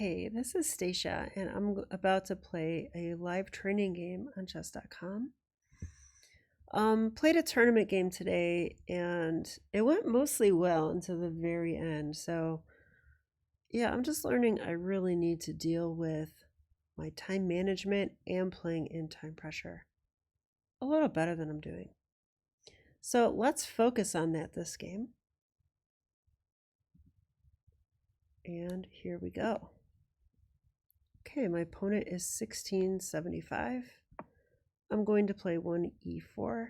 Hey, this is Stacia, and I'm about to play a live training game on chess.com. Played a tournament game today, and it went mostly well until the very end. So, yeah, I'm just learning I really need to deal with my time management and playing in time pressure a little better than I'm doing. So, let's focus on that this game. And here we go. Okay, my opponent is 1675. I'm going to play one e4.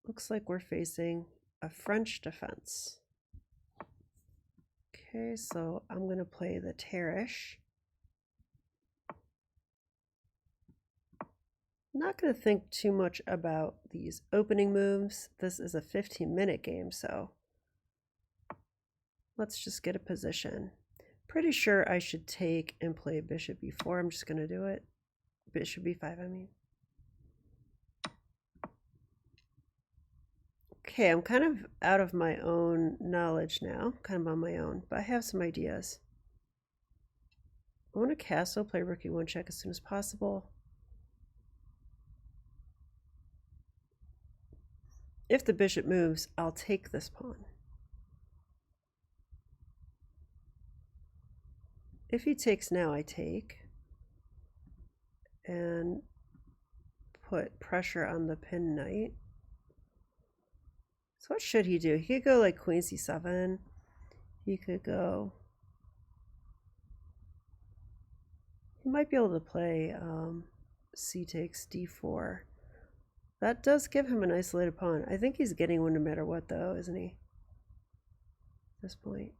Looks like we're facing a French defense. Okay, so I'm going to play the Terrace. I'm not going to think too much about these opening moves. This is a 15-minute game, so let's just get a position. Pretty sure I should take and play bishop b4. I'm just going to do it. Bishop b5, I mean. Okay, I'm kind of out of my own knowledge now, kind of on my own, but I have some ideas. I want to castle, play rook e1 check as soon as possible. If the bishop moves, I'll take this pawn. If he takes now, I take and put pressure on the pinned knight. So what should he do? He could go like queen c7. He could go... He might be able to play c takes d4. That does give him an isolated pawn. I think he's getting one no matter what, though, isn't he? At this point.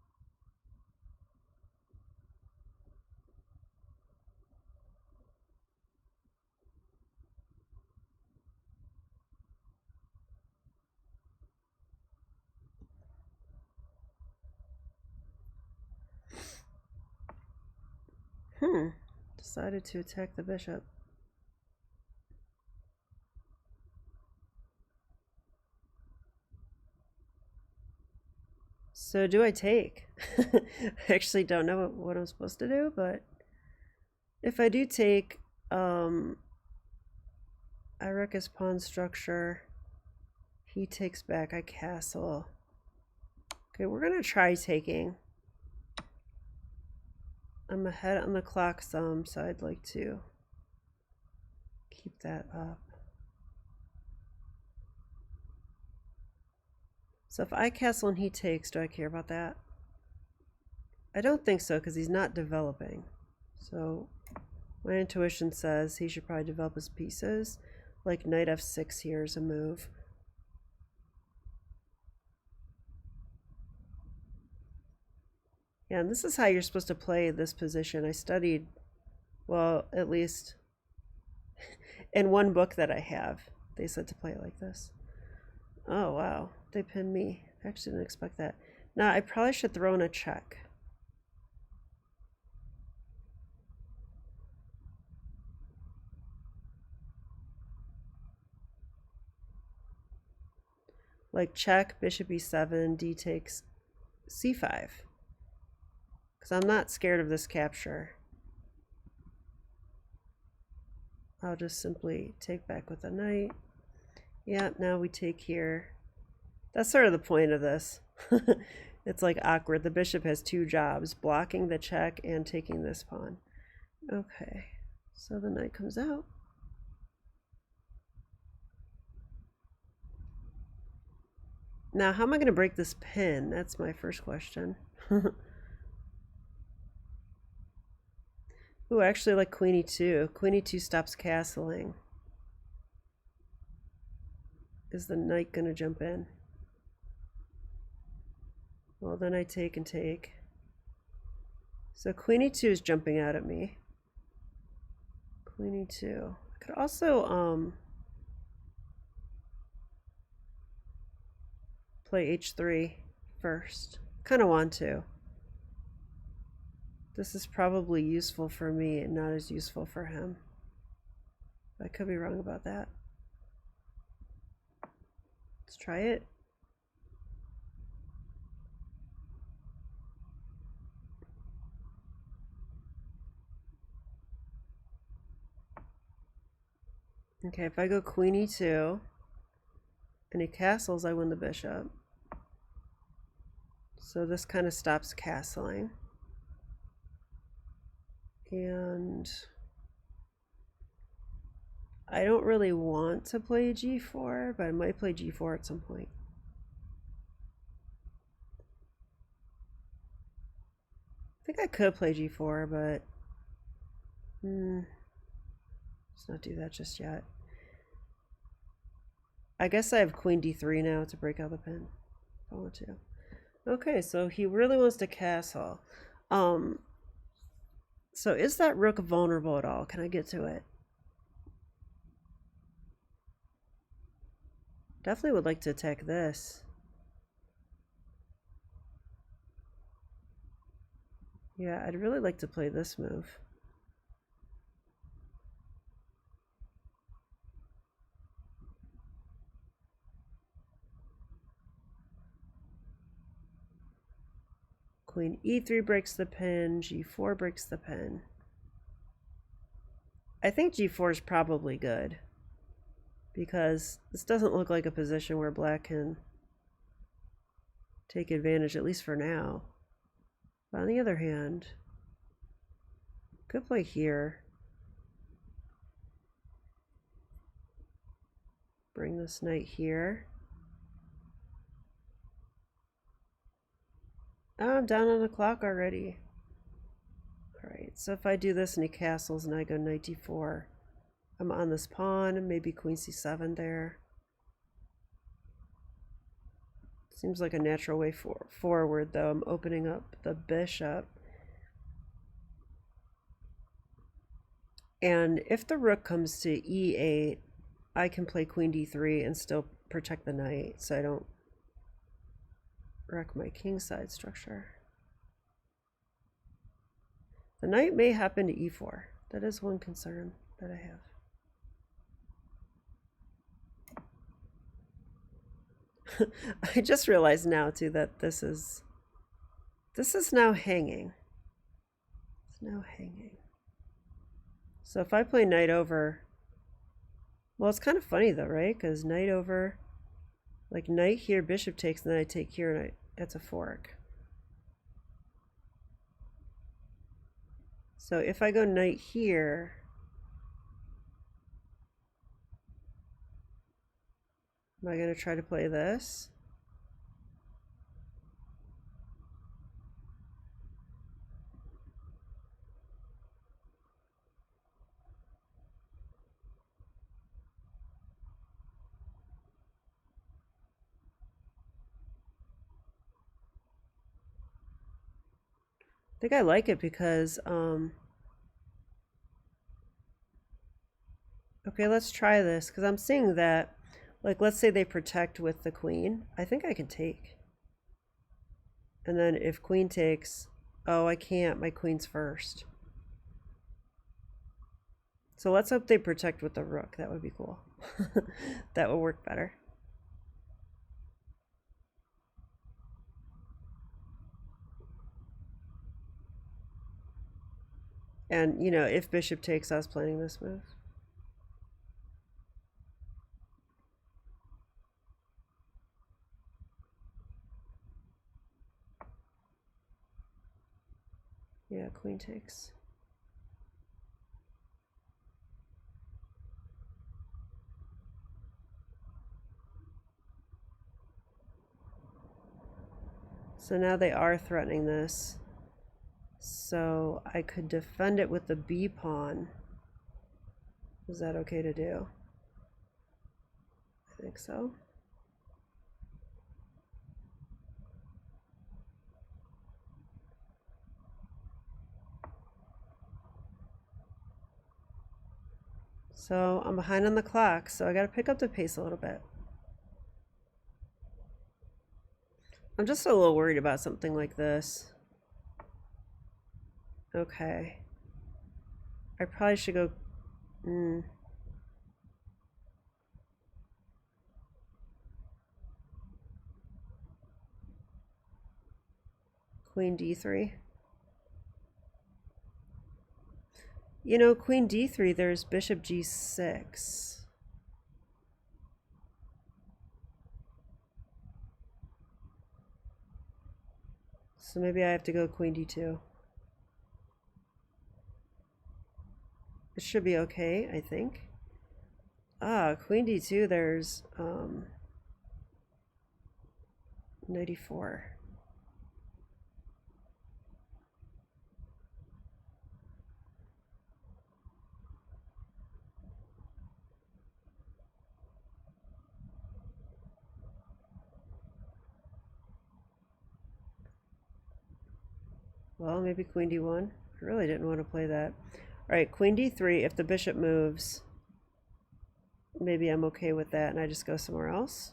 Decided to attack the bishop. So do I take? I actually don't know what I'm supposed to do, but if I do take, I wreck his pawn structure. He takes back, I castle. Okay, we're gonna try taking. I'm ahead on the clock some, so I'd like to keep that up. So if I castle and he takes, do I care about that? I don't think so, because he's not developing. So my intuition says he should probably develop his pieces. Like knight f6 here is a move. Yeah, and this is how you're supposed to play this position. I studied, well, at least in one book that I have, they said to play it like this. Oh, wow. They pinned me. I actually didn't expect that. Now, I probably should throw in a check. Like check, bishop e7, d takes c5. Because I'm not scared of this capture. I'll just simply take back with a knight. Yeah, now we take here. That's sort of the point of this. It's like awkward. The bishop has two jobs, blocking the check and taking this pawn. Okay, so the knight comes out. Now, how am I going to break this pin? That's my first question. Ooh, I actually like queen e2. Queen e2 stops castling. Is the knight going to jump in? Well, then I take and take. So queen e2 is jumping out at me. Queen e2. I could also play h3 first. Kind of want to. This is probably useful for me and not as useful for him. I could be wrong about that. Let's try it. Okay, if I go queen e2 and he castles, I win the bishop. So this kind of stops castling. And I don't really want to play g4, but I might play g4 at some point. I think I could play g4, but let's not do that just yet. I guess I have queen d3 now to break out the pin if I want to. Okay, so he really wants to castle. So is that rook vulnerable at all? Can I get to it? Definitely would like to attack this. Yeah, I'd really like to play this move. Queen e3 breaks the pin, g4 breaks the pin. I think g4 is probably good because this doesn't look like a position where black can take advantage, at least for now. But on the other hand, could play here. Bring this knight here. Oh, I'm down on the clock already. Alright, so if I do this and he castles and I go knight d4, I'm on this pawn, maybe queen c7 there. Seems like a natural way forward, though. I'm opening up the bishop. And if the rook comes to e8, I can play queen d3 and still protect the knight, so I don't wreck my kingside structure. The knight may happen to e4. That is one concern that I have. I just realized now too that this is now hanging. It's now hanging. So if I play knight over, well, it's kind of funny though, right? Because knight over, like knight here, bishop takes, and then I take here, and that's a fork. So if I go knight here, am I going to try to play this? I think I like it because, okay, let's try this, because I'm seeing that, like, let's say they protect with the queen. I think I can take. And then if queen takes, oh, I can't, my queen's first. So let's hope they protect with the rook. That would be cool. That would work better. And, you know, if bishop takes, I was planning this move. Yeah, queen takes. So now they are threatening this. So I could defend it with the b pawn. Is that okay to do? I think so. So I'm behind on the clock, so I got to pick up the pace a little bit. I'm just a little worried about something like this. Okay. I probably should go... Queen d3. You know, queen d3, there's bishop g6. So maybe I have to go queen d2. It should be okay, I think. Ah, queen d2, there's knight e4. Well, maybe queen d1. I really didn't want to play that. All right, queen d3. If the bishop moves, maybe I'm okay with that and I just go somewhere else.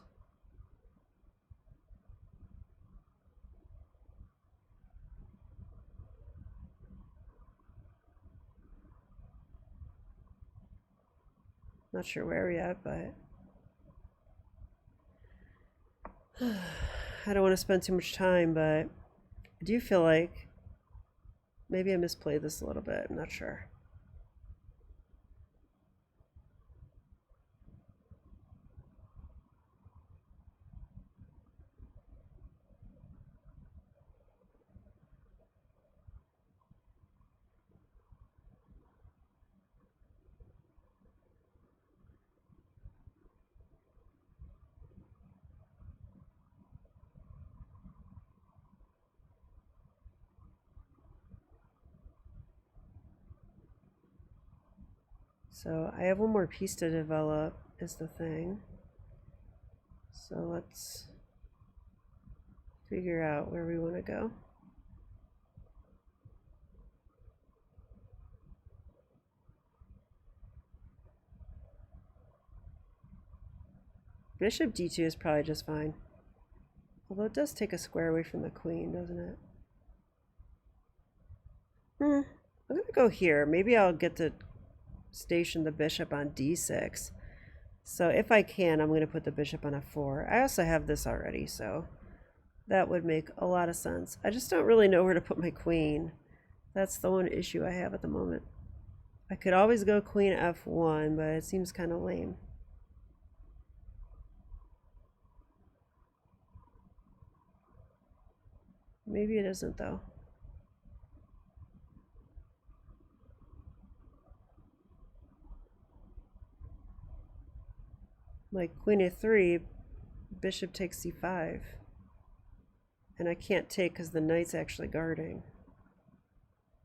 Not sure where yet, but I don't want to spend too much time, but I do feel like maybe I misplayed this a little bit. I'm not sure. So I have one more piece to develop is the thing. So let's figure out where we want to go. Bishop d2 is probably just fine. Although it does take a square away from the queen, doesn't it? I'm going to go here. Maybe I'll get to station the bishop on d6. So if I can, I'm going to put the bishop on f4. I also have this already, so that would make a lot of sense. I just don't really know where to put my queen. That's the one issue I have at the moment. I could always go queen f1, but it seems kind of lame. Maybe it isn't, though. Like queen a3, bishop takes c5. And I can't take because the knight's actually guarding.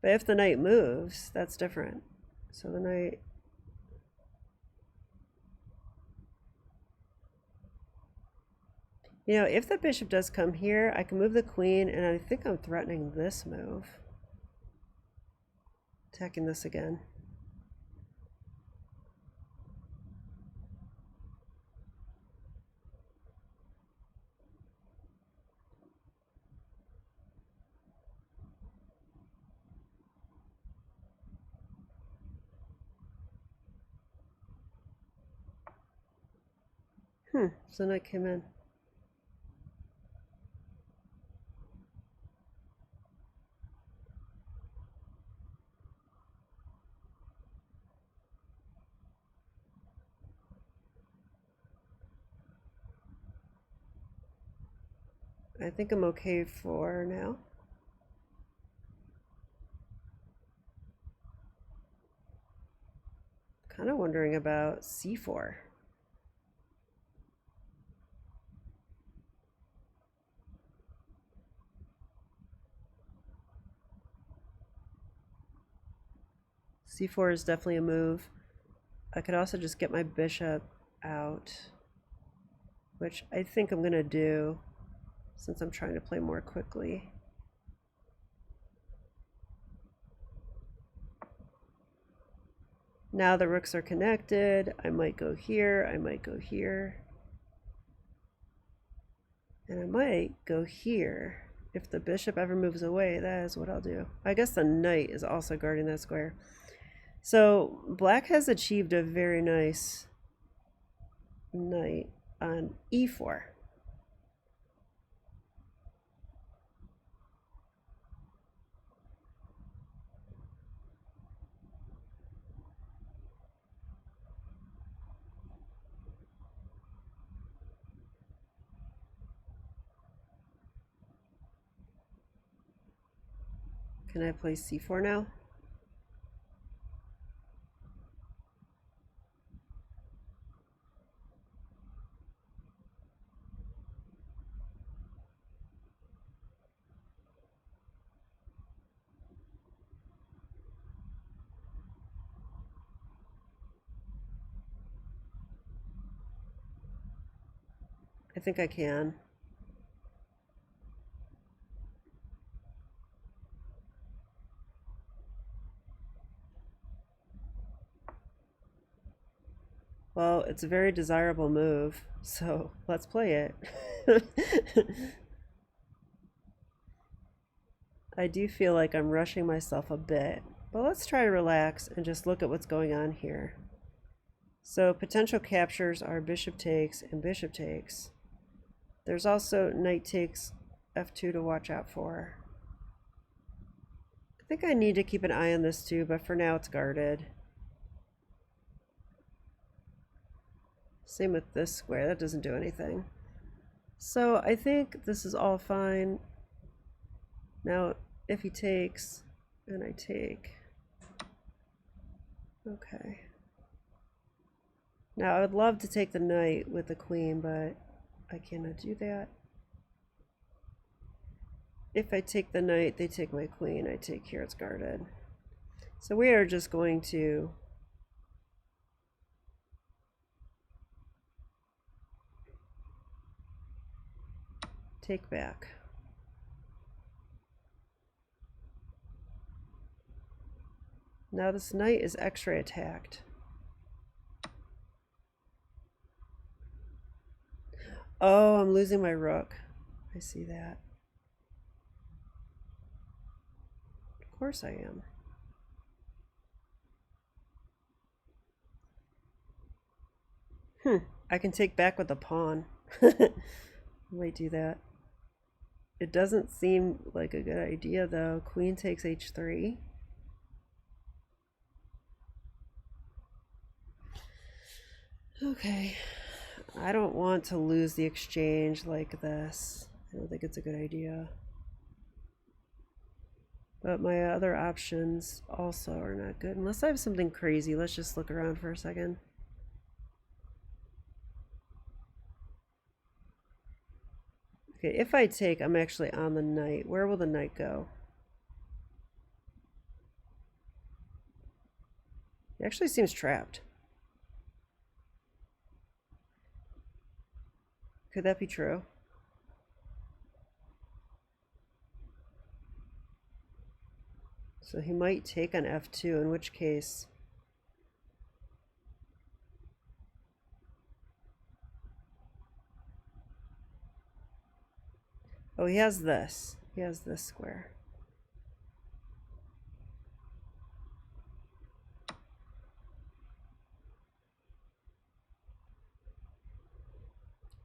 But if the knight moves, that's different. So the knight... You know, if the bishop does come here, I can move the queen, and I think I'm threatening this move. Attacking this again. So knight came in. I think I'm okay for now. Kind of wondering about c4. c4 is definitely a move. I could also just get my bishop out, which I think I'm going to do since I'm trying to play more quickly. Now the rooks are connected. I might go here, I might go here. And I might go here. If the bishop ever moves away, that is what I'll do. I guess the knight is also guarding that square. So black has achieved a very nice knight on e4. Can I play c4 now? I think I can. Well, it's a very desirable move, so let's play it. I do feel like I'm rushing myself a bit, but let's try to relax and just look at what's going on here. So potential captures are bishop takes and bishop takes. There's also knight takes f2 to watch out for. I think I need to keep an eye on this too, but for now it's guarded. Same with this square, that doesn't do anything. So I think this is all fine. Now if he takes and I take, okay. Now I would love to take the knight with the queen, but I cannot do that. If I take the knight, they take my queen. I take here, it's guarded. So we are just going to take back. Now this knight is X-ray attacked. Oh, I'm losing my rook. I see that. Of course I am. I can take back with the pawn. Might do that. It doesn't seem like a good idea though. Queen takes h3. Okay. I don't want to lose the exchange like this. I don't think it's a good idea. But my other options also are not good. Unless I have something crazy. Let's just look around for a second. Okay, if I take, I'm actually on the knight. Where will the knight go? It actually seems trapped. Could that be true? So he might take on f2, in which case... Oh, he has this. He has this square.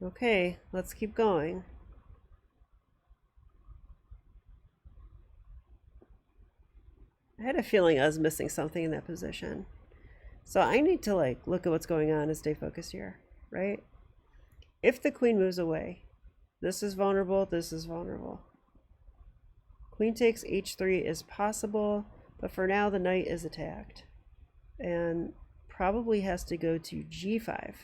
Okay, let's keep going. I had a feeling I was missing something in that position. So I need to like look at what's going on and stay focused here, right? If the queen moves away, this is vulnerable, this is vulnerable. Queen takes h3 is possible, but for now the knight is attacked. And probably has to go to g5.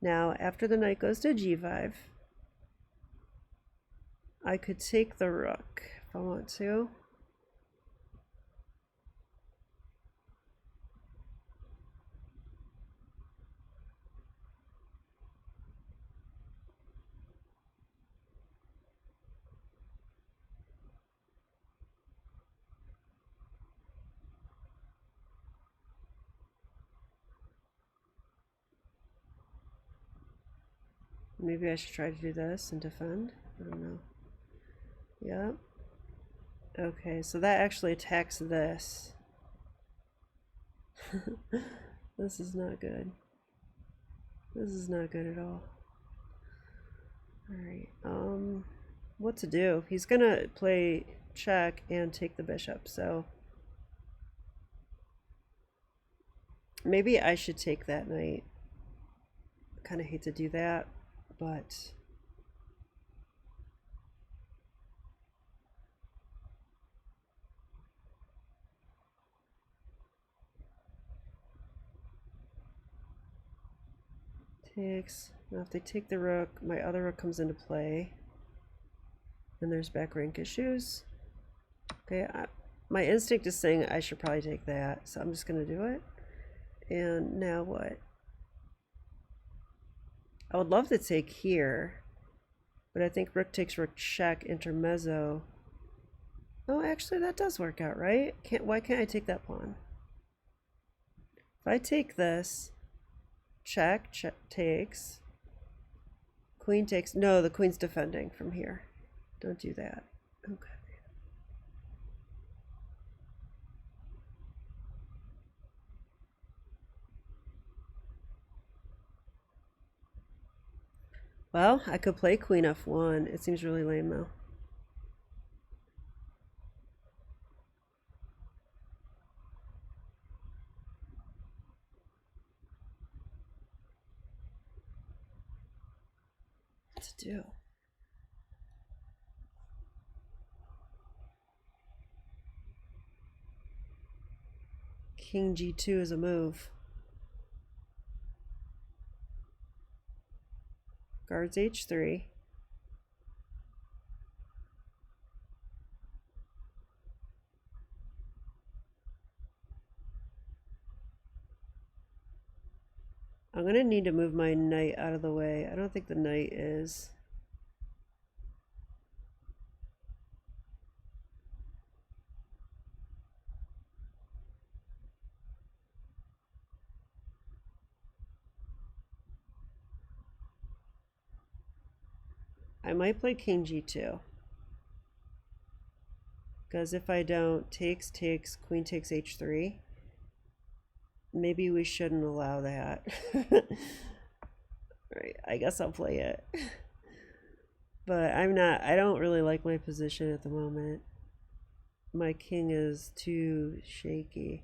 Now, after the knight goes to g5, I could take the rook if I want to. Maybe I should try to do this and defend. I don't know. Yep. Okay, so that actually attacks this. This is not good. This is not good at all. Alright, what to do? He's gonna play check and take the bishop, so maybe I should take that knight. I kind of hate to do that, but Takes. Now if they take the rook, my other rook comes into play. And there's back rank issues. Okay, my instinct is saying I should probably take that, so I'm just going to do it. And now what? I would love to take here, but I think rook takes rook check, intermezzo. Oh, actually that does work out, right? Why can't I take that pawn? If I take this, check takes, queen takes, no, the queen's defending from here. Don't do that. Okay. Well, I could play queen f1. It seems really lame though. What to do? King g2 is a move. Guards h3. I'm going to need to move my knight out of the way. I don't think the knight is. I might play king g2. Because if I don't, takes, queen takes h3. Maybe we shouldn't allow that. Right, I guess I'll play it. But I don't really like my position at the moment. My king is too shaky.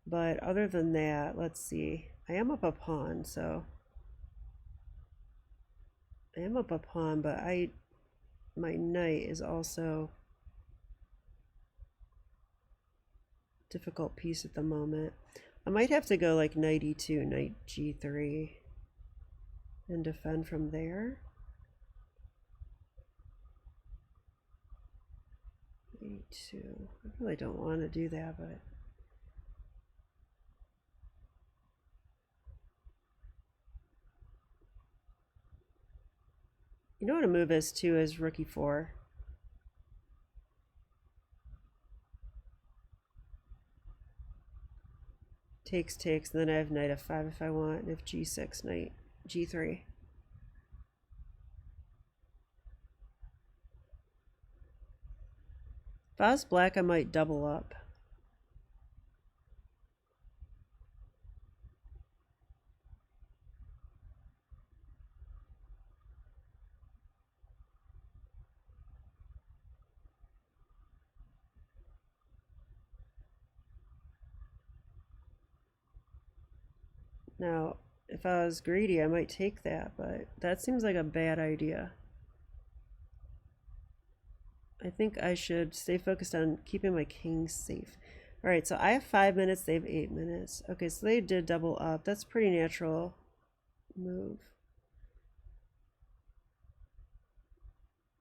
But other than that, let's see. I am up a pawn, so I am up a pawn, but my knight is also a difficult piece at the moment. I might have to go like knight e2, knight g3, and defend from there. E2. I really don't want to do that, but you know what a move is too is rook e4. Takes, and then I have knight f5 if I want, and if g6, knight g3. If I was black, I might double up. Now, if I was greedy, I might take that, but that seems like a bad idea. I think I should stay focused on keeping my king safe. All right, so I have 5 minutes, they have 8 minutes. Okay, so they did double up. That's a pretty natural move.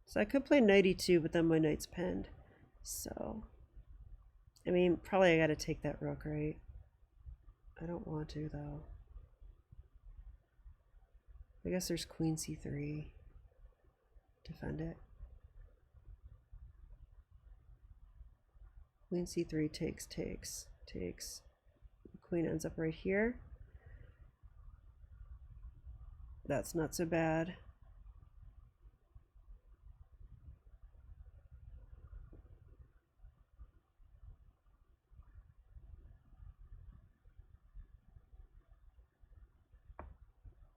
So I could play knight e2, but then my knight's pinned. So, I mean, probably I gotta take that rook, right? I don't want to, though. I guess there's queen c3. Defend it. Queen c3 takes. The queen ends up right here. That's not so bad.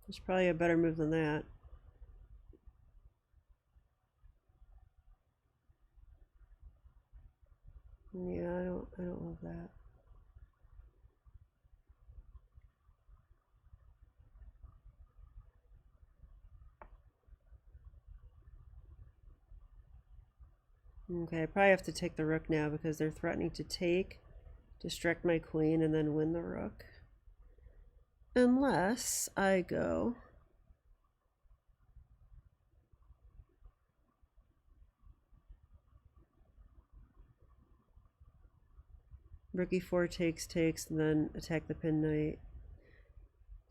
There's probably a better move than that. Yeah, I don't love that. Okay, I probably have to take the rook now because they're threatening to take, distract my queen, and then win the rook. Unless I go rook e4 takes, and then attack the pin knight.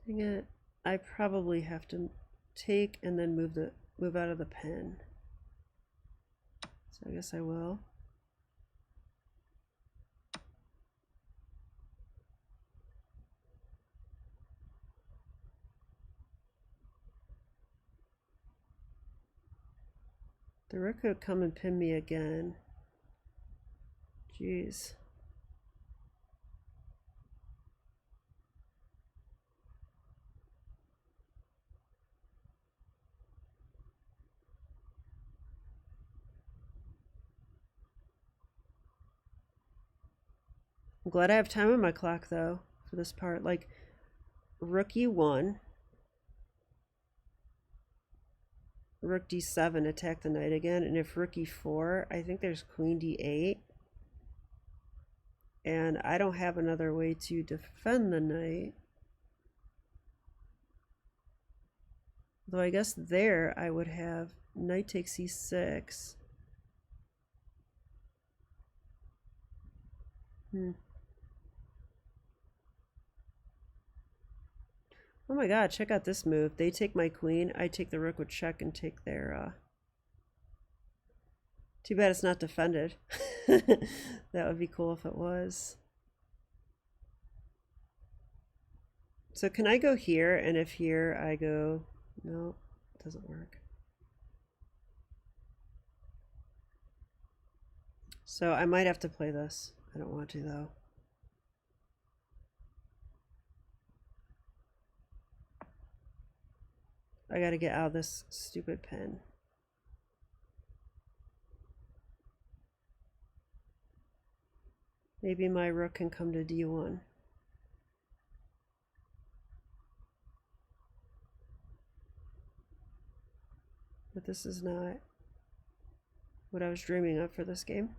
Dang it. I probably have to take and then move out of the pin. So I guess I will. The rook could come and pin me again. Jeez. I'm glad I have time on my clock though for this part. Like rook e1, rook d7, attack the knight again, and if rook e4, I think there's queen d8. And I don't have another way to defend the knight. Though I guess there I would have knight takes e6. Oh my god, check out this move. They take my queen, I take the rook with check and take their Too bad it's not defended. That would be cool if it was. So can I go here, and if here I go... No, it doesn't work. So I might have to play this. I don't want to though. I gotta get out of this stupid pin. Maybe my rook can come to d1. But this is not what I was dreaming of for this game.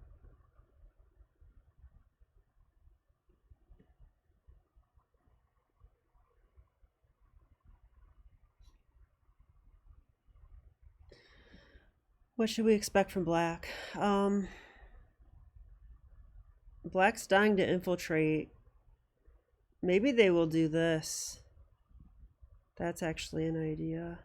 What should we expect from black? Black's dying to infiltrate. Maybe they will do this. That's actually an idea.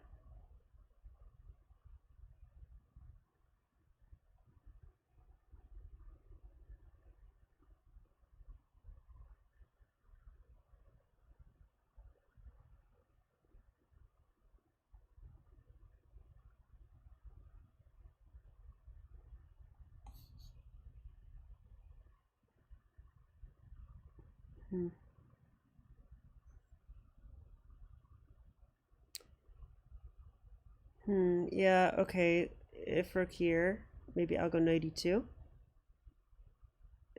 Yeah, okay. If rook here, maybe I'll go knight e2.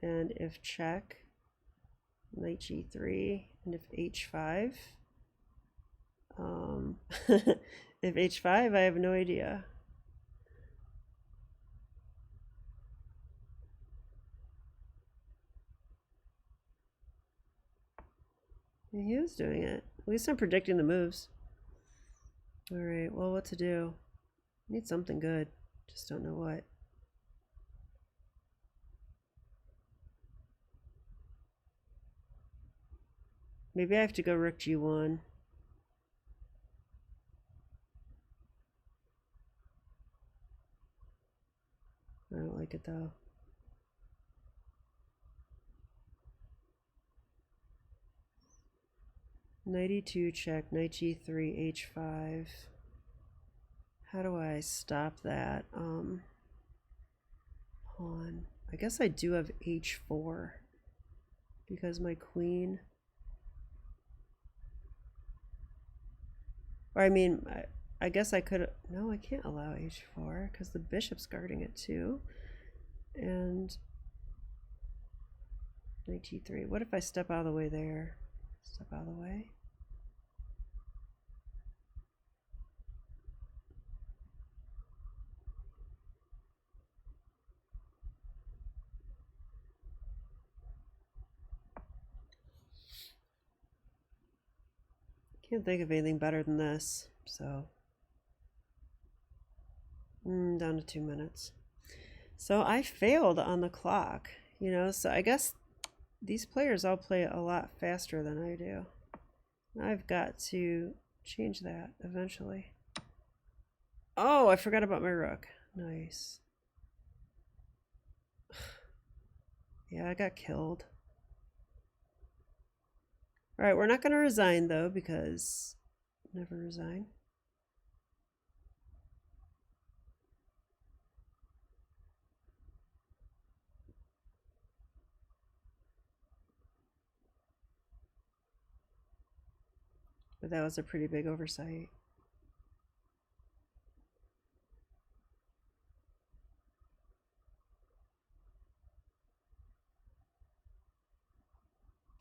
And if check, knight g3. And if h5. If h5, I have no idea. He is doing it. At least I'm predicting the moves. Alright, well, what to do? I need something good. Just don't know what. Maybe I have to go rook g1. I don't like it though. Knight e2 check, knight g3, h5. How do I stop that? Pawn. I guess I do have h4 because my queen. Or I mean, I guess I could. No, I can't allow h4 because the bishop's guarding it too. And knight g3. What if I step out of the way there? Step out of the way. Can't think of anything better than this, so down to 2 minutes. So I failed on the clock, you know, so I guess these players all play a lot faster than I do. I've got to change that eventually. Oh, I forgot about my rook. Nice. Yeah, I got killed. All right, we're not going to resign though, because never resign. But that was a pretty big oversight.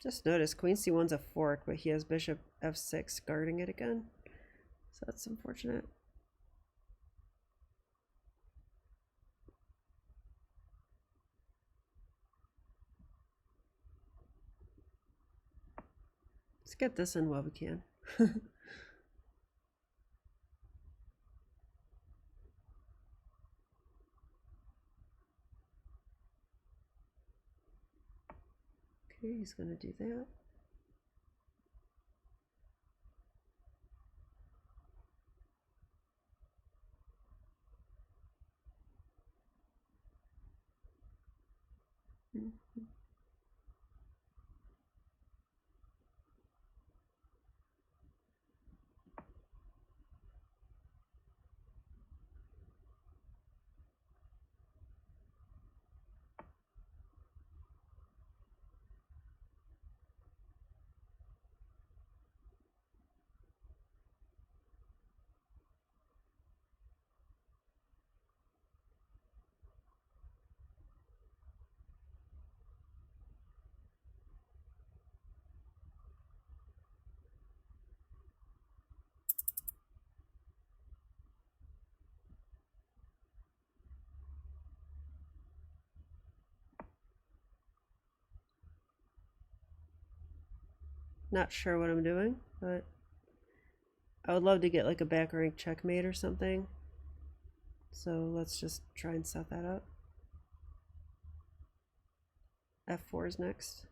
Just notice Queen C1's a fork, but he has Bishop F6 guarding it again. So that's unfortunate. Let's get this in while we can. Okay, he's going to do that. Not sure what I'm doing, but I would love to get like a back rank checkmate or something. So let's just try and set that up. F4 is next.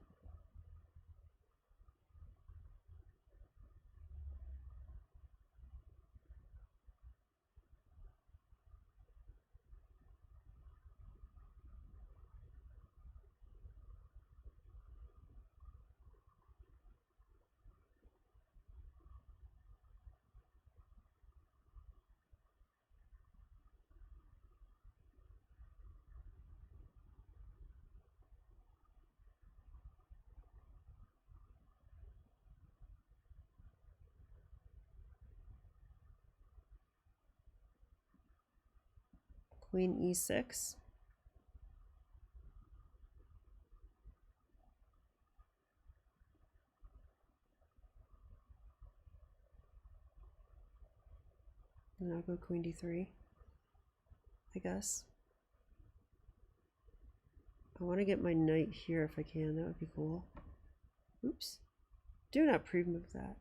Queen E6. And I'll go Queen D3, I guess. I want to get my knight here if I can. That would be cool. Oops. Do not pre-move that.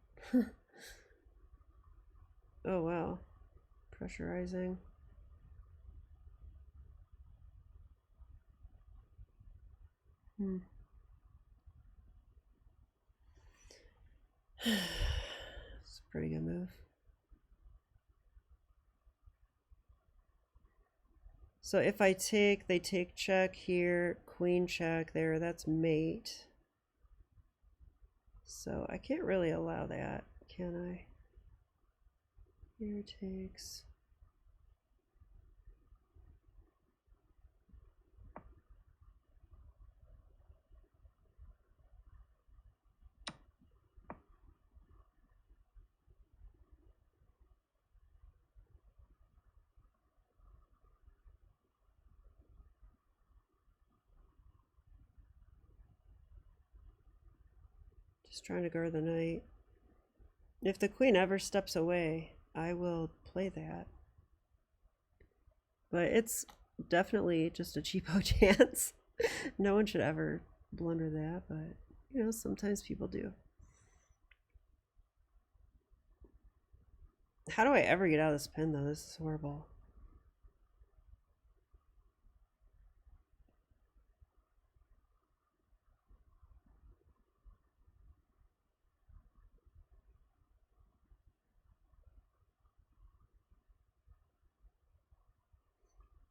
Oh, wow. Pressurizing. It's a pretty good move. So if I take, they take check here, queen check there, that's mate. So I can't really allow that, can I? Here takes. Just trying to guard the knight. If the queen ever steps away, I will play that. But it's definitely just a cheapo chance. No one should ever blunder that, but you know, sometimes people do. How do I ever get out of this pin, though? This is horrible.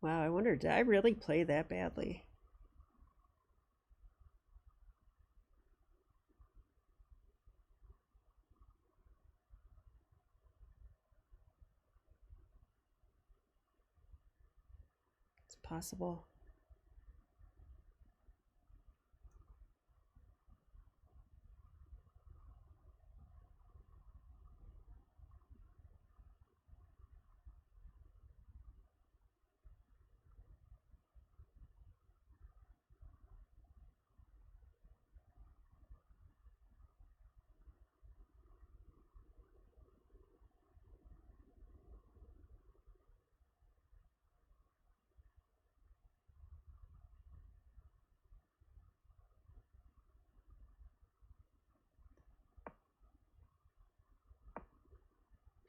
Wow, I wonder, did I really play that badly? It's possible.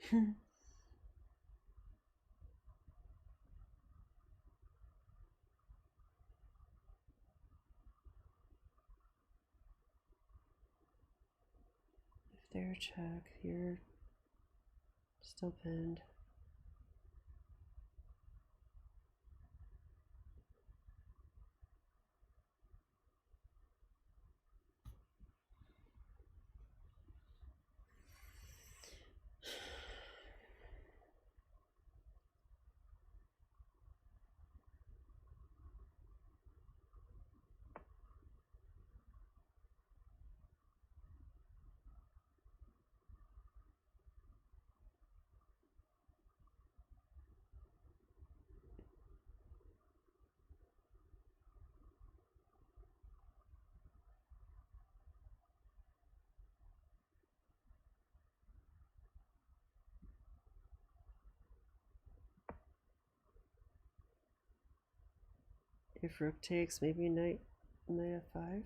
If they're a check, you're still pinned. If rook takes, maybe knight f5.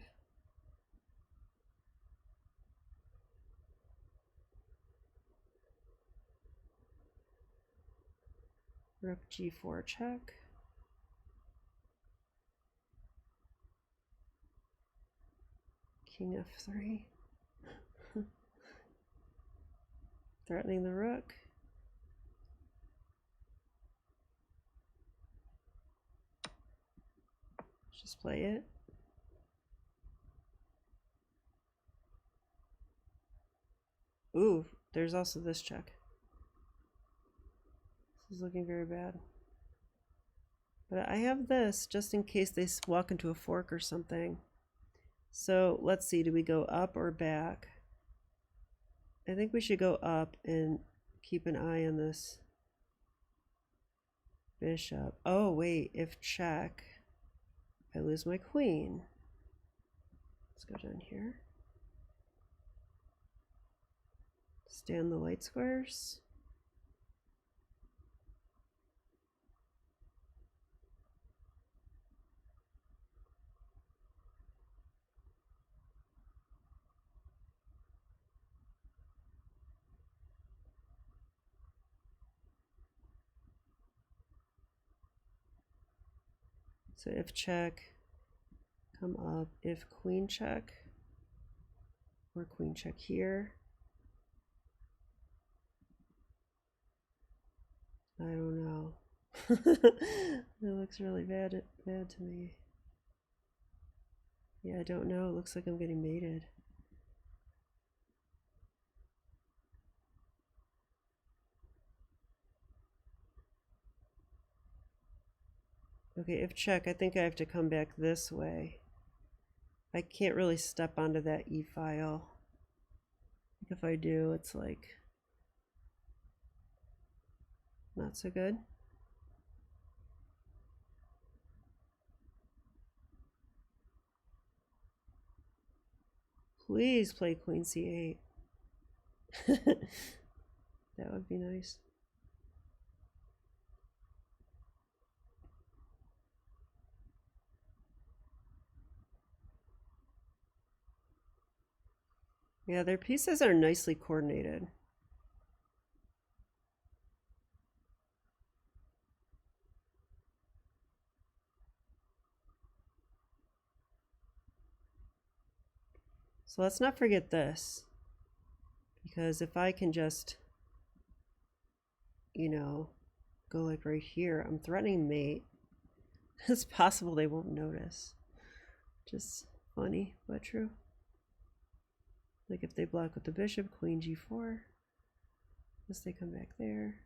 Rook g4 check. King f3. Threatening the rook. Just play it. Ooh, there's also this check. This is looking very bad. But I have this just in case they walk into a fork or something. So let's see, do we go up or back? I think we should go up and keep an eye on this bishop. Oh, wait, if check, I lose my queen. Let's go down here. Stand the light squares. So if check, come up. If queen check, or queen check here. I don't know. It looks really bad to me. Yeah, I don't know. It looks like I'm getting mated. Okay, if check, I think I have to come back this way. I can't really step onto that e file. If I do, it's like not so good. Please play queen c8. That would be nice. Yeah, their pieces are nicely coordinated. So let's not forget this, because if I can just, you know, go like right here, I'm threatening mate. It's possible they won't notice. Just funny, but true. Like if they block with the bishop, queen g4. Unless they come back there.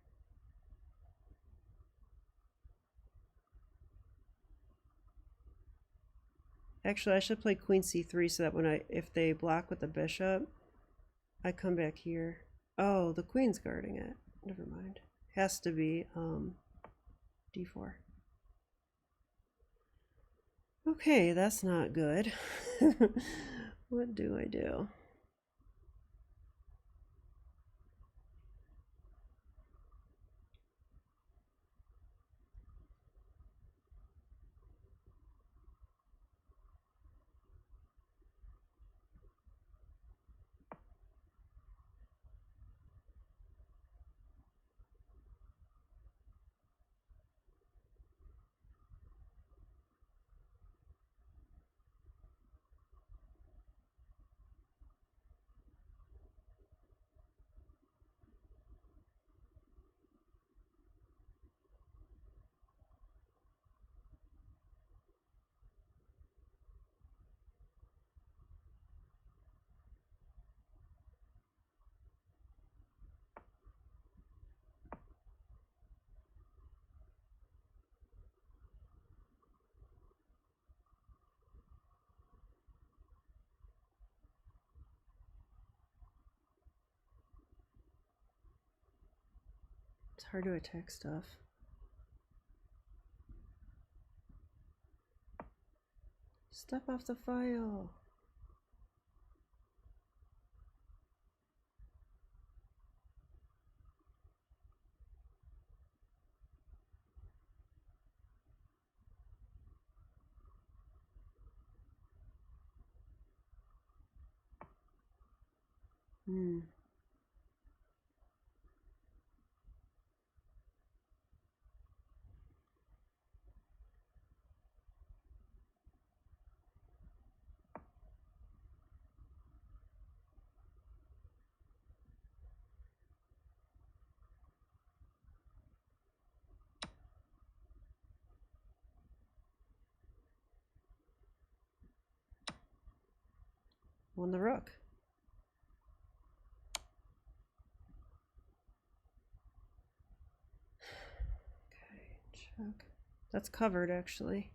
Actually, I should play queen c3 so that if they block with the bishop, I come back here. Oh, the queen's guarding it. Never mind. Has to be d4. Okay, that's not good. What do I do? It's hard to attack stuff. Step off the file. Hmm. Won the rook. Okay, check. That's covered actually.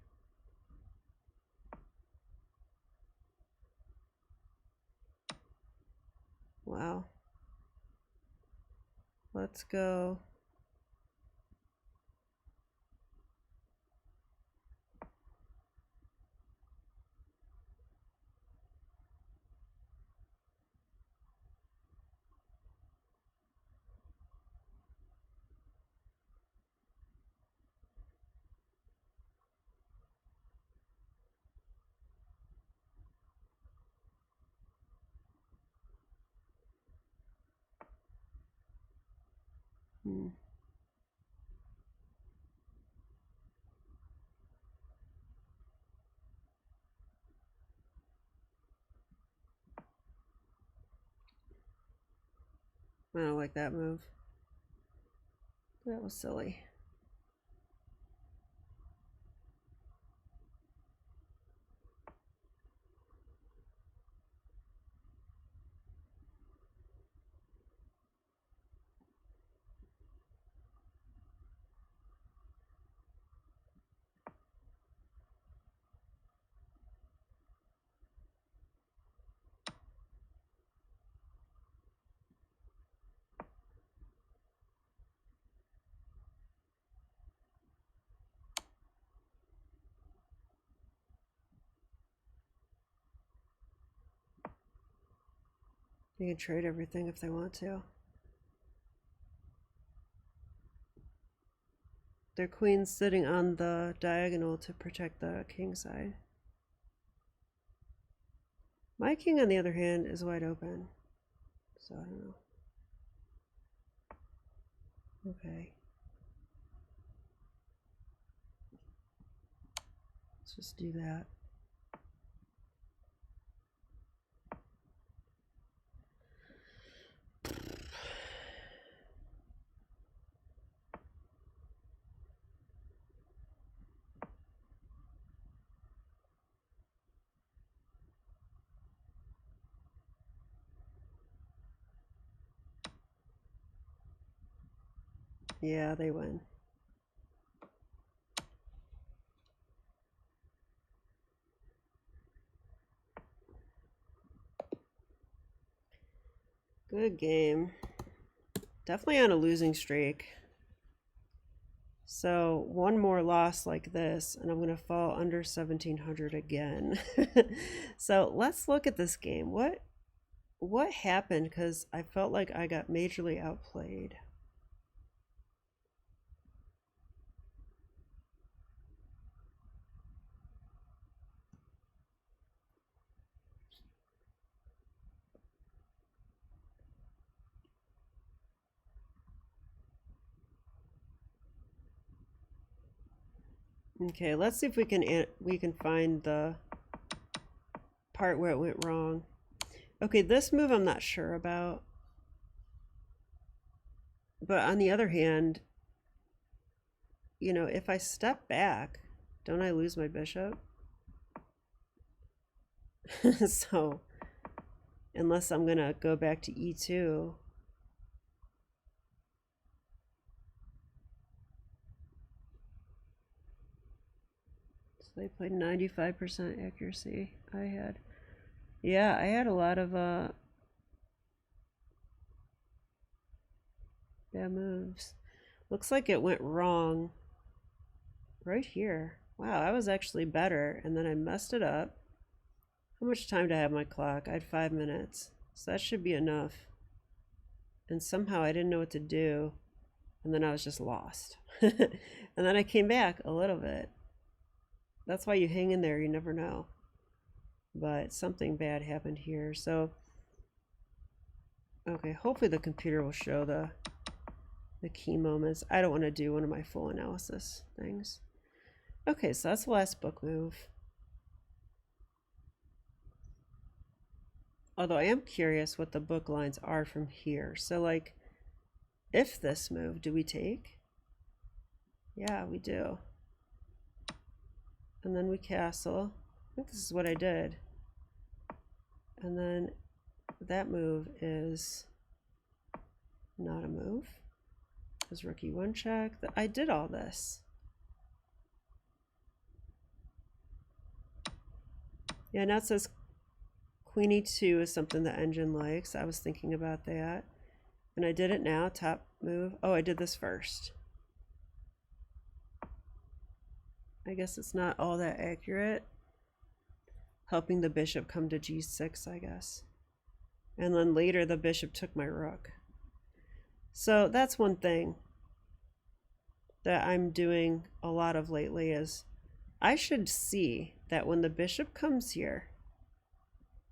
Wow. Let's go. Hmm. I don't like that move. That was silly. You can trade everything if they want to. Their queen's sitting on the diagonal to protect the king side. My king, on the other hand, is wide open. So I don't know. Okay. Let's just do that. Yeah, they win. Good game. Definitely on a losing streak. So one more loss like this, and I'm going to fall under 1700 again. So let's look at this game. What happened? Because I felt like I got majorly outplayed. Okay, let's see if we can find the part where it went wrong. Okay, this move I'm not sure about. But on the other hand, you know, if I step back, don't I lose my bishop? So, unless I'm gonna go back to e2. So they played 95% accuracy. I had a lot of bad moves. Looks like it went wrong right here. Wow, I was actually better, and then I messed it up. How much time do I have on my clock? I had 5 minutes, so that should be enough. And somehow I didn't know what to do, and then I was just lost. And then I came back a little bit. That's why you hang in there, you never know. But something bad happened here. So, okay, hopefully the computer will show the key moments. I don't want to do one of my full analysis things. Okay, so that's the last book move. Although I am curious what the book lines are from here. So like, if this move, do we take? Yeah, we do. And then we castle. I think this is what I did. And then that move is not a move. Because rookie one check. I did all this. Yeah, now it says Queen e2 is something the engine likes. I was thinking about that. And I did it now, top move. Oh, I did this first. I guess it's not all that accurate. Helping the bishop come to g6, I guess. And then later the bishop took my rook. So that's one thing that I'm doing a lot of lately is I should see that when the bishop comes here,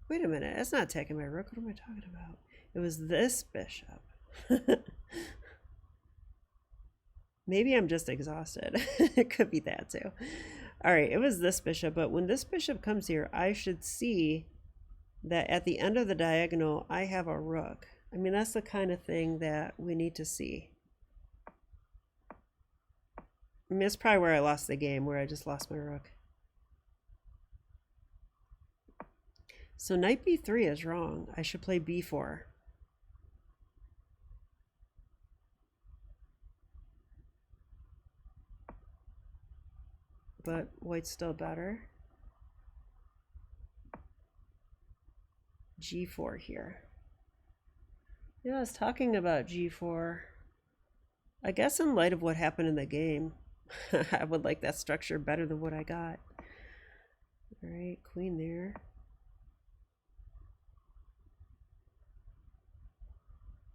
wait a minute, it's not attacking my rook. What am I talking about? It was this bishop. Maybe I'm just exhausted. It could be that too. All right, it was this bishop, but when this bishop comes here, I should see that at the end of the diagonal, I have a rook. I mean, that's the kind of thing that we need to see. I mean, it's probably where I lost the game, where I just lost my rook. So knight b3 is wrong. I should play b4. But white's still better. g4 here. Yeah, I was talking about g4. I guess in light of what happened in the game, I would like that structure better than what I got. All right, queen there.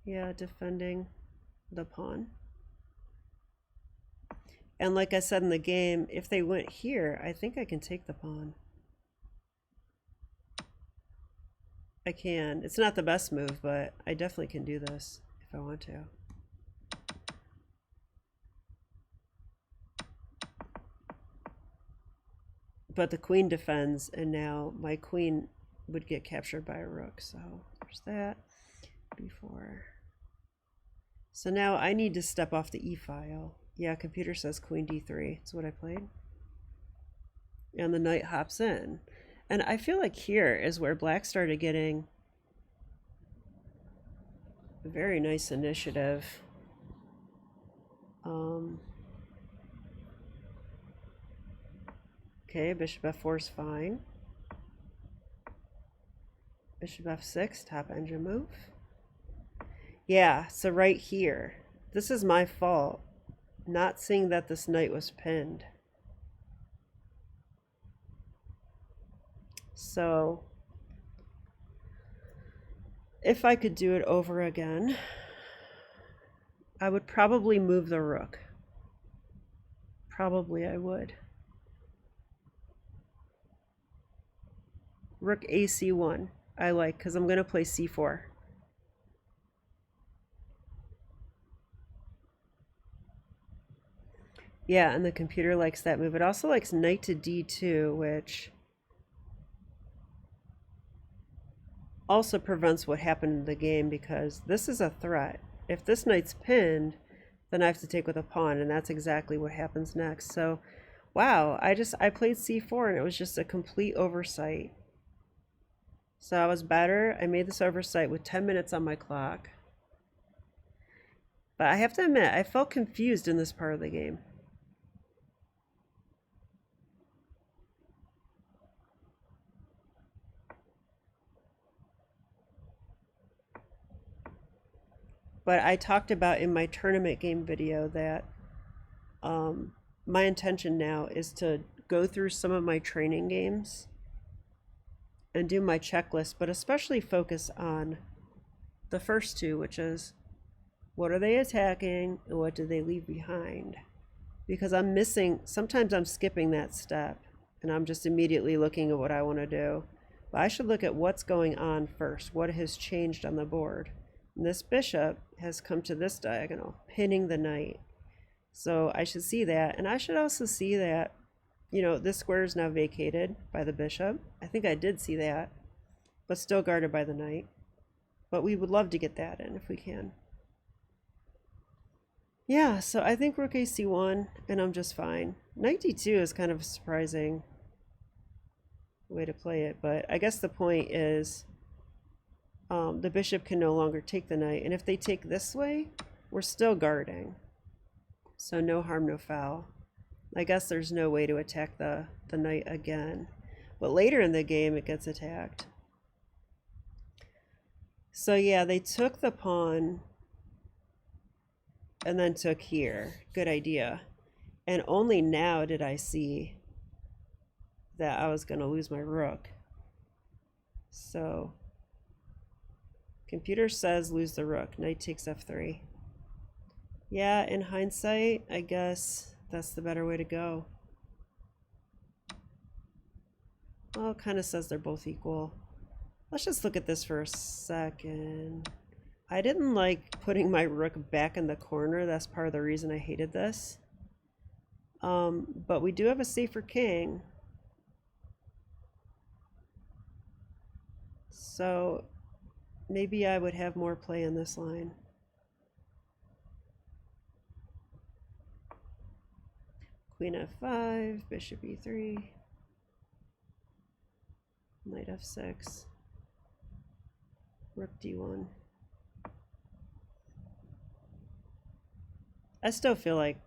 Yeah, defending the pawn. And like I said in the game, if they went here, I think I can take the pawn. I can. It's not the best move, but I definitely can do this if I want to. But the queen defends, and now my queen would get captured by a rook. So there's that. b4. So now I need to step off the e-file. Yeah, computer says queen d3. That's what I played. And the knight hops in. And I feel like here is where black started getting a very nice initiative. Um, okay, bishop f4 is fine. Bishop f6, top engine move. Yeah, so right here, this is my fault, not seeing that this knight was pinned. So if I could do it over again, I would probably move the rook. Probably I would. Rook AC1 I like, because I'm going to play c4. Yeah, and the computer likes that move. It also likes knight to d2, which also prevents what happened in the game, because this is a threat. If this knight's pinned, then I have to take with a pawn, and that's exactly what happens next. So, wow, I played c4, and it was just a complete oversight. So I was better. I made this oversight with 10 minutes on my clock. But I have to admit, I felt confused in this part of the game. But I talked about in my tournament game video that my intention now is to go through some of my training games and do my checklist, but especially focus on the first two, which is what are they attacking and what do they leave behind? Because I'm missing, sometimes I'm skipping that step and I'm just immediately looking at what I want to do. But I should look at what's going on first, what has changed on the board. And this bishop has come to this diagonal, pinning the knight. So I should see that, and I should also see that, you know, this square is now vacated by the bishop. I think I did see that, but still guarded by the knight. But we would love to get that in if we can. Yeah, so I think rook ac1, and I'm just fine. Knight d2 is kind of a surprising way to play it, but I guess the point is the bishop can no longer take the knight, and if they take this way, we're still guarding. So no harm, no foul. I guess there's no way to attack the knight again. But later in the game, it gets attacked. So yeah, they took the pawn and then took here. Good idea. And only now did I see that I was going to lose my rook. So computer says lose the rook. Knight takes f3. Yeah, in hindsight, I guess that's the better way to go. Well, it kind of says they're both equal. Let's just look at this for a second. I didn't like putting my rook back in the corner. That's part of the reason I hated this. But we do have a safer king. So maybe I would have more play in this line. Queen f5, bishop e3, knight f6, rook d1. I still feel like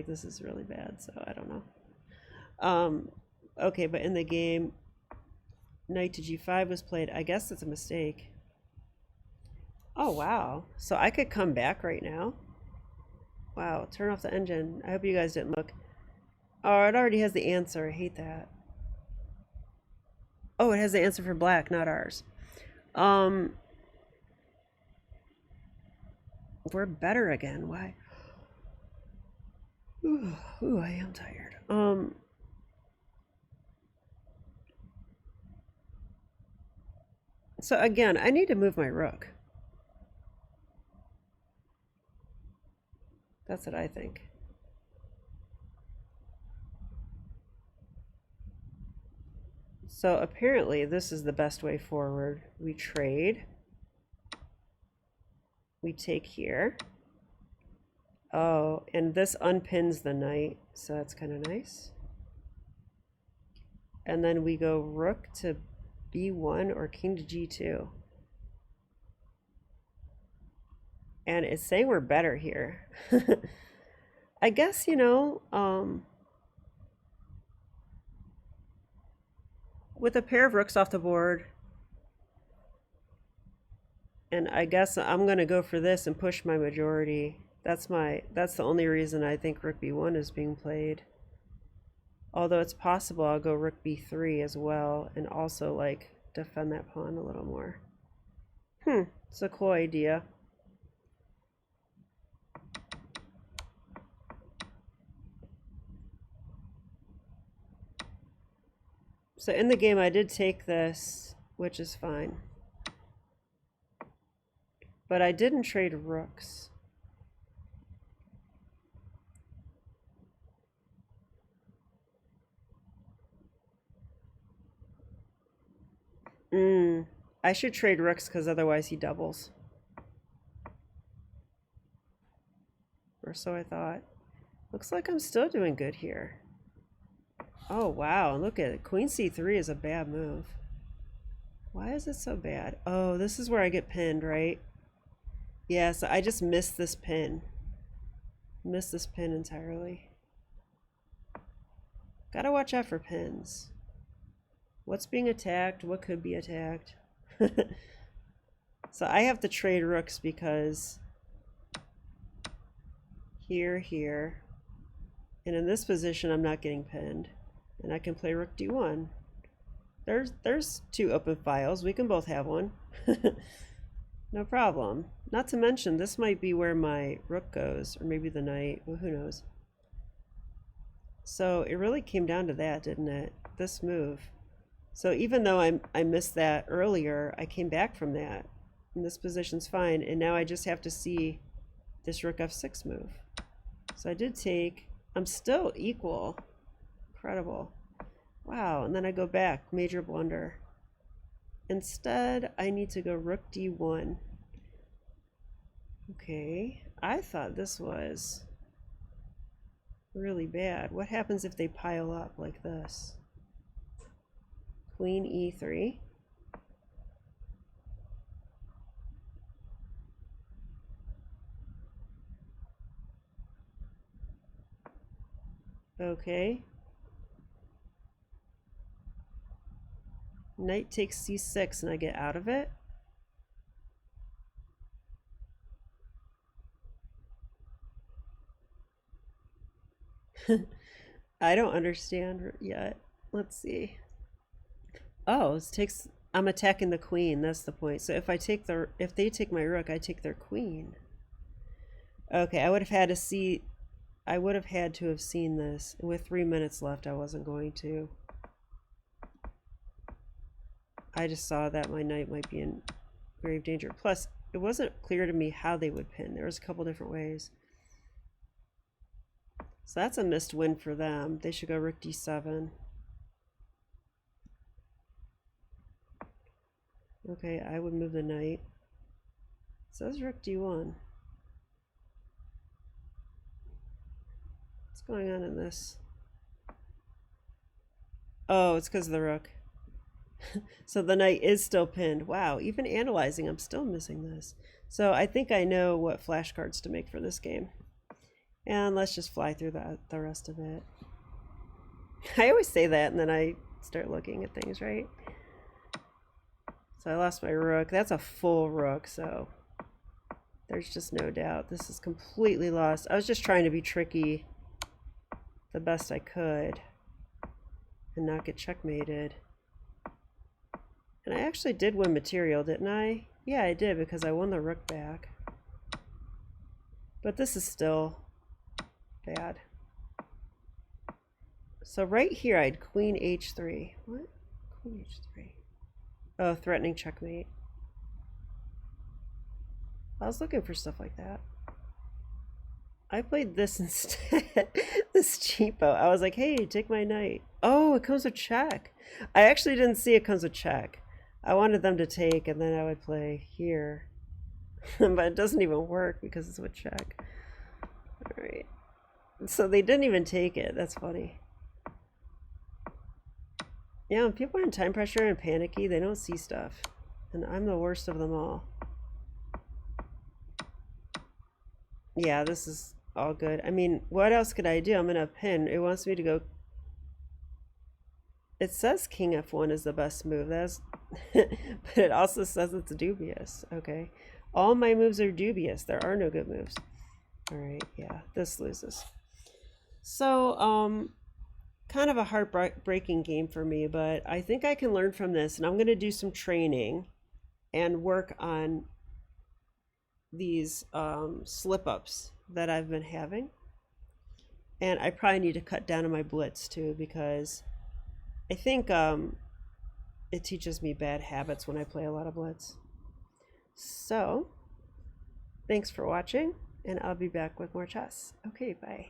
this is really bad, so I don't know. Okay, but in the game, knight to g5 was played. I guess that's a mistake. Oh wow, so I could come back right now. Wow, turn off the engine. I hope you guys didn't look. Oh, it already has the answer. I hate that. Oh, it has the answer for black, not ours. We're better again. Why? Ooh, I am tired. So again, I need to move my rook. That's what I think. So apparently this is the best way forward. We trade. We take here. Oh, and this unpins the knight, so that's kind of nice. And then we go rook to b1 or king to g2. And it's saying we're better here. I guess, with a pair of rooks off the board, and I guess I'm gonna go for this and push my majority. That's the only reason I think rook b1 is being played. Although it's possible I'll go rook b3 as well and also like defend that pawn a little more. It's a cool idea. So in the game I did take this, which is fine. But I didn't trade rooks. I should trade rooks because otherwise he doubles. Or so I thought. Looks like I'm still doing good here. Oh wow, look at it. Queen c3 is a bad move. Why is it so bad? Oh, this is where I get pinned, right? Yeah, so I just missed this pin. Missed this pin entirely. Gotta watch out for pins. What's being attacked? What could be attacked? So I have to trade rooks because here, and in this position I'm not getting pinned. And I can play rook d1. There's two open files. We can both have one. No problem. Not to mention, this might be where my rook goes, or maybe the knight. Well, who knows? So it really came down to that, didn't it? This move. So even though I missed that earlier, I came back from that. And this position's fine. And now I just have to see this rook f6 move. So I did take. I'm still equal. Incredible. Wow. And then I go back. Major blunder. Instead, I need to go rook d1. Okay. I thought this was really bad. What happens if they pile up like this? Queen e3. Okay. Knight takes c6 and I get out of it. I don't understand yet. Let's see. Oh, it takes. I'm attacking the queen. That's the point. So if they take my rook, I take their queen. Okay, I would have had to see. I would have had to have seen this. And with 3 minutes left, I wasn't going to. I just saw that my knight might be in grave danger. Plus, it wasn't clear to me how they would pin. There was a couple different ways. So that's a missed win for them. They should go rook d7. Okay, I would move the knight. It says rook d1. What's going on in this? Oh, it's because of the rook. So the knight is still pinned. Wow, even analyzing, I'm still missing this. So I think I know what flashcards to make for this game. And let's just fly through the rest of it. I always say that and then I start looking at things, right? So I lost my rook. That's a full rook, so there's just no doubt. This is completely lost. I was just trying to be tricky the best I could and not get checkmated. And I actually did win material, didn't I? Yeah, I did because I won the rook back. But this is still bad. So right here I had queen h3. What? Queen h3. Oh, threatening checkmate. I was looking for stuff like that. I played this instead. This cheapo. I was like, hey, take my knight. Oh, it comes with check. I actually didn't see it comes with check. I wanted them to take and then I would play here. But it doesn't even work because it's with check. Alright. So they didn't even take it. That's funny. Yeah, when people are in time pressure and panicky, they don't see stuff. And I'm the worst of them all. Yeah, this is all good. I mean, what else could I do? I'm gonna pin. It wants me to go. It says King F1 is the best move. That's, but it also says it's dubious. Okay, all my moves are dubious. There are no good moves. All right, yeah, this loses. So, kind of a heartbreaking game for me, but I think I can learn from this, and I'm gonna do some training and work on these slip ups that I've been having. And I probably need to cut down on my blitz too, because I think it teaches me bad habits when I play a lot of blitz. So, thanks for watching, and I'll be back with more chess. Okay, bye.